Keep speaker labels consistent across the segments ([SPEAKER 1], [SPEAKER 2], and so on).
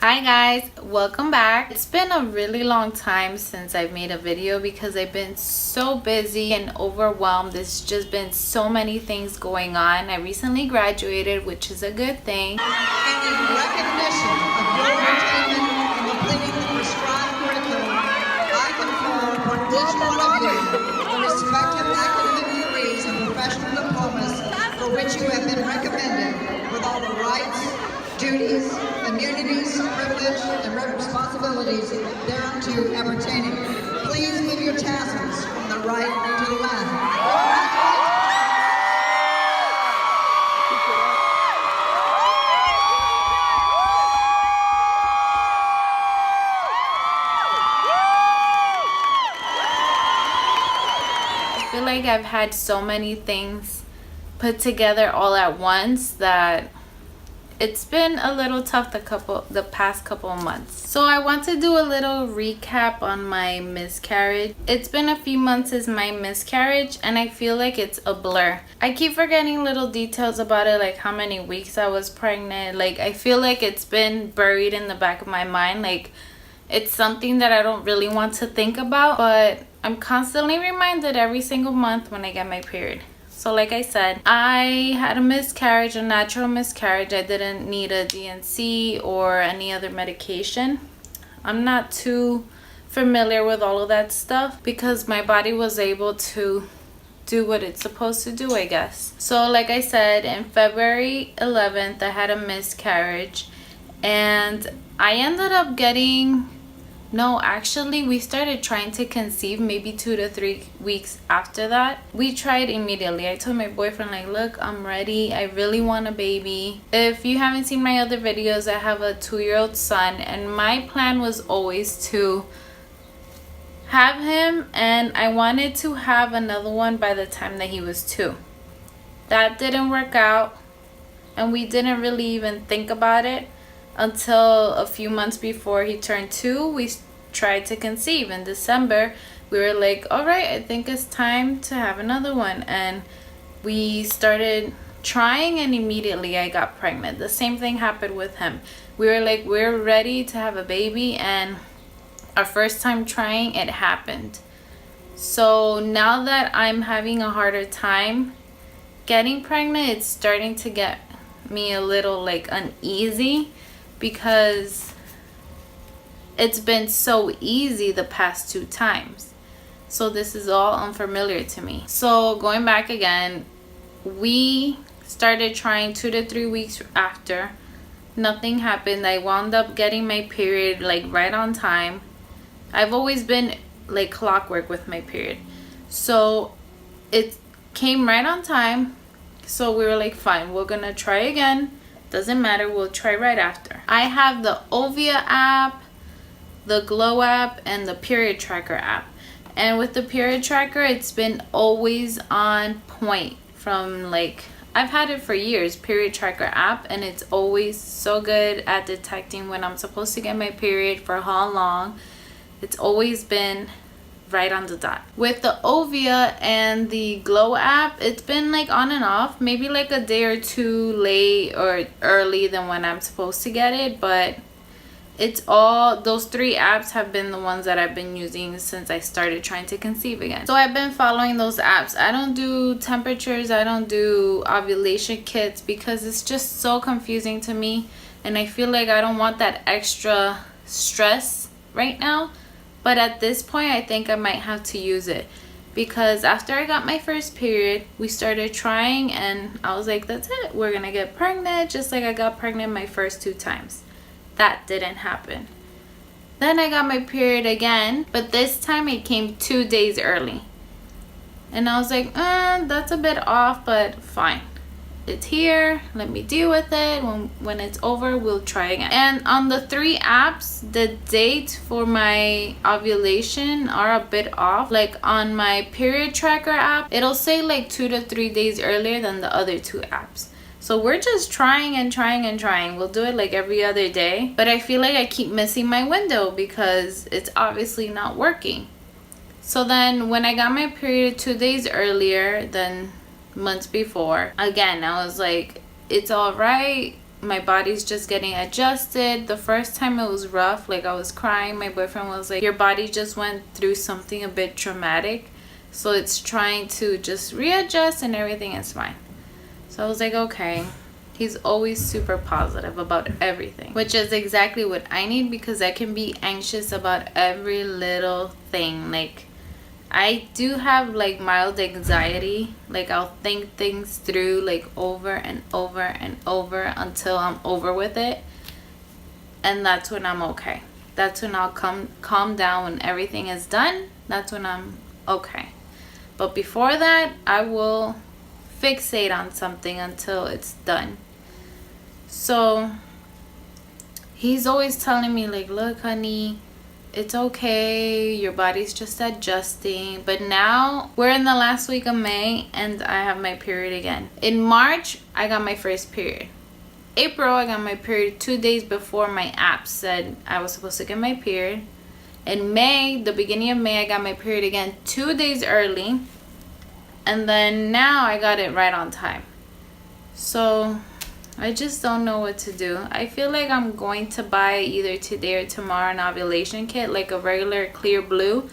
[SPEAKER 1] Hi guys, welcome back. It's been a really long time since I've made a video because I've been so busy and overwhelmed. There's just been so many things going on. I recently graduated, which is a good thing.
[SPEAKER 2] And in recognition of your attainment in completing the prescribed curriculum, I confer upon each one of you the respective academic degrees and professional diplomas for which you have been recommended, with all the rights, duties, immunities, privilege, and responsibilities thereunto appertaining. Please move your tassels from the right to the left.
[SPEAKER 1] I feel like I've had so many things put together all at once that it's been a little tough the past couple of months. So I want to do a little recap on my miscarriage. It's been a few months since my miscarriage and I feel like it's a blur. I keep forgetting little details about it, like how many weeks I was pregnant. Like I feel like it's been buried in the back of my mind. Like it's something that I don't really want to think about, but I'm constantly reminded every single month when I get my period. So like I said, I had a miscarriage, a natural miscarriage. I didn't need a DNC or any other medication. I'm not too familiar with all of that stuff because my body was able to do what it's supposed to do, I guess. So like I said, in February 11th, I had a miscarriage and I ended up getting... No, actually, we started trying to conceive maybe 2 to 3 weeks after that. We tried immediately. I told my boyfriend, like, look, I'm ready. I really want a baby. If you haven't seen my other videos, I have a 2-year-old son. And my plan was always to have him. And I wanted to have another one by the time that he was 2. That didn't work out. And we didn't really even think about it. Until a few months before he turned 2, we tried to conceive. In December, we were like, all right, I think it's time to have another one. And we started trying and immediately I got pregnant. The same thing happened with him. We were like, we're ready to have a baby, and our first time trying, it happened. So now that I'm having a harder time getting pregnant, it's starting to get me a little like uneasy, because it's been so easy the past 2 times. So this is all unfamiliar to me. So going back again, we started trying 2 to 3 weeks after. Nothing happened. I wound up getting my period like right on time. I've always been like clockwork with my period. So it came right on time. So we were like, fine, we're gonna try again. Doesn't matter, we'll try right after. I have the Ovia app, the Glow app, and the period tracker app. And with the period tracker, it's been always on point. From like, I've had it for years, period tracker app, and it's always so good at detecting when I'm supposed to get my period, for how long. It's always been right on the dot. With the Ovia and the Glow app, it's been like on and off, maybe like a day or 2 late or early than when I'm supposed to get it, but it's all, those 3 apps have been the ones that I've been using since I started trying to conceive again. So I've been following those apps. I don't do temperatures, I don't do ovulation kits, because it's just so confusing to me, and I feel like I don't want that extra stress right now. But at this point, I think I might have to use it, because after I got my first period, we started trying and I was like, that's it, we're gonna get pregnant, just like I got pregnant my first 2 times. That didn't happen. Then I got my period again, but this time it came 2 days early. And I was like, that's a bit off, but fine. It's here, let me deal with it. When it's over, we'll try again. And on the 3 apps, the date for my ovulation are a bit off. Like on my period tracker app, it'll say like 2 to 3 days earlier than the other 2 apps. So we're just trying and trying and trying. We'll do it like every other day, but I feel like I keep missing my window because it's obviously not working. So then when I got my period 2 days earlier than months before, again I was like, it's all right, my body's just getting adjusted. The first time it was rough, like I was crying. My boyfriend was like, your body just went through something a bit traumatic, so it's trying to just readjust and everything is fine. So I was like, okay. He's always super positive about everything, which is exactly what I need, because I can be anxious about every little thing. Like, I do have like mild anxiety. Like, I'll think things through like over and over and over until I'm over with it, and that's when I'm okay. That's when I'll calm down. When everything is done, that's when I'm okay. But before that, I will fixate on something until it's done. So he's always telling me like, look honey, it's okay, your body's just adjusting. But now we're in the last week of May and I have my period again. In March, I got my first period. April, I got my period 2 days before my app said I was supposed to get my period. In May, the beginning of May, I got my period again 2 days early. And then now I got it right on time. So I just don't know what to do. I feel like I'm going to buy either today or tomorrow an ovulation kit, like a regular clear blue,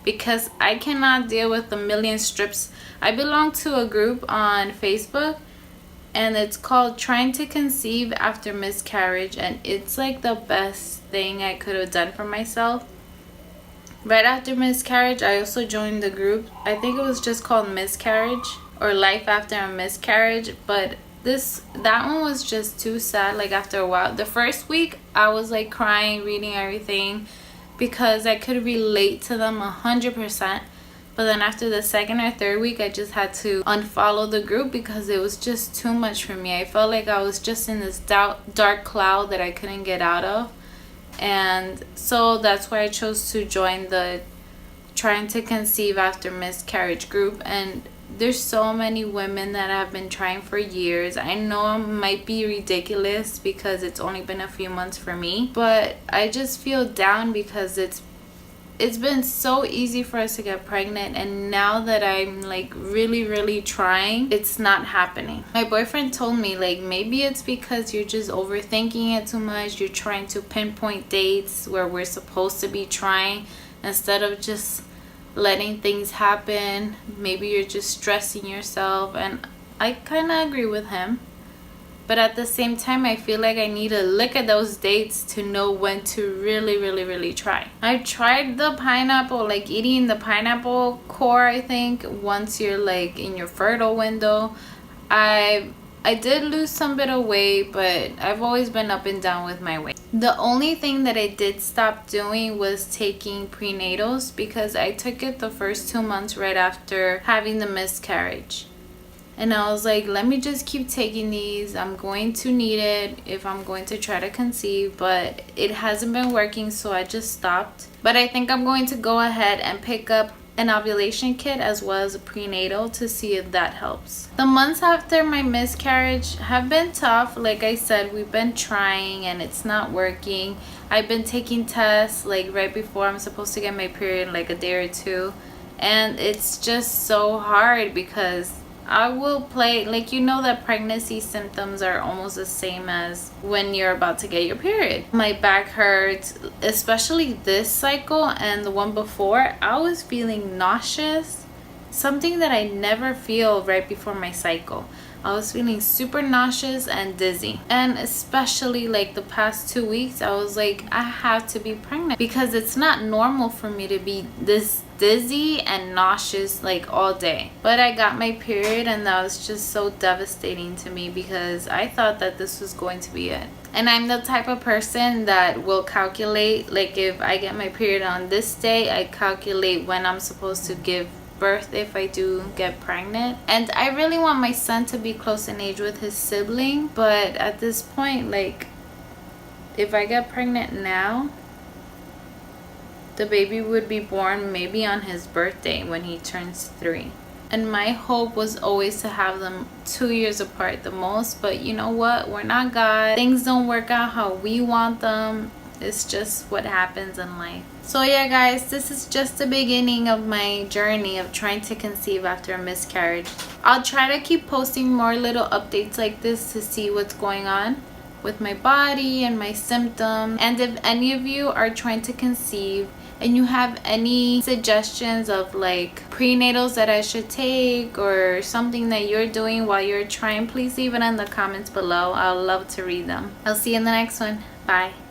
[SPEAKER 1] because I cannot deal with a million strips. I belong to a group on Facebook and it's called Trying to Conceive After Miscarriage, and it's like the best thing I could have done for myself. Right after miscarriage, I also joined the group. I think it was just called Miscarriage or Life After a Miscarriage, but that one was just too sad. Like, after a while, the first week I was like crying, reading everything, because I could relate to them 100%. But then after the second or third week, I just had to unfollow the group because it was just too much for me. I felt like I was just in this dark cloud that I couldn't get out of. And so that's why I chose to join the Trying to Conceive After Miscarriage group. And there's so many women that have been trying for years. I know it might be ridiculous because it's only been a few months for me, but I just feel down because it's been so easy for us to get pregnant, and now that I'm like really trying, it's not happening. My boyfriend told me like, maybe it's because you're just overthinking it too much. You're trying to pinpoint dates where we're supposed to be trying instead of just letting things happen. Maybe you're just stressing yourself, and I kind of agree with him. But at the same time, I feel like I need to look at those dates to know when to really try. I tried the pineapple, like eating the pineapple core, I think, once you're like in your fertile window. I did lose some bit of weight, but I've always been up and down with my weight. The only thing that I did stop doing was taking prenatals, because I took it the first 2 months right after having the miscarriage. And I was like, let me just keep taking these. I'm going to need it if I'm going to try to conceive, but it hasn't been working, so I just stopped. But I think I'm going to go ahead and pick up an ovulation kit as well as a prenatal to see if that helps. The months after my miscarriage have been tough. Like I said, we've been trying and it's not working. I've been taking tests like right before I'm supposed to get my period, like a day or two, and it's just so hard because I will play, like, you know that pregnancy symptoms are almost the same as when you're about to get your period. My back hurts, especially this cycle, and the one before, I was feeling nauseous, something that I never feel right before my cycle. I was feeling super nauseous and dizzy. And especially like the past 2 weeks, I was like, I have to be pregnant, because it's not normal for me to be this dizzy and nauseous like all day. But I got my period, and that was just so devastating to me because I thought that this was going to be it. And I'm the type of person that will calculate, like if I get my period on this day, I calculate when I'm supposed to give birth if I do get pregnant. And I really want my son to be close in age with his sibling, but at this point, like, if I get pregnant now, the baby would be born maybe on his birthday when he turns 3. And my hope was always to have them 2 years apart the most, but you know what, we're not God. Things don't work out how we want them. It's just what happens in life. So yeah guys, this is just the beginning of my journey of trying to conceive after a miscarriage. I'll try to keep posting more little updates like this to see what's going on. with my body and my symptoms. And if any of you are trying to conceive and you have any suggestions of like prenatals that I should take or something that you're doing while you're trying, please leave it in the comments below. I'll love to read them. I'll see you in the next one. Bye.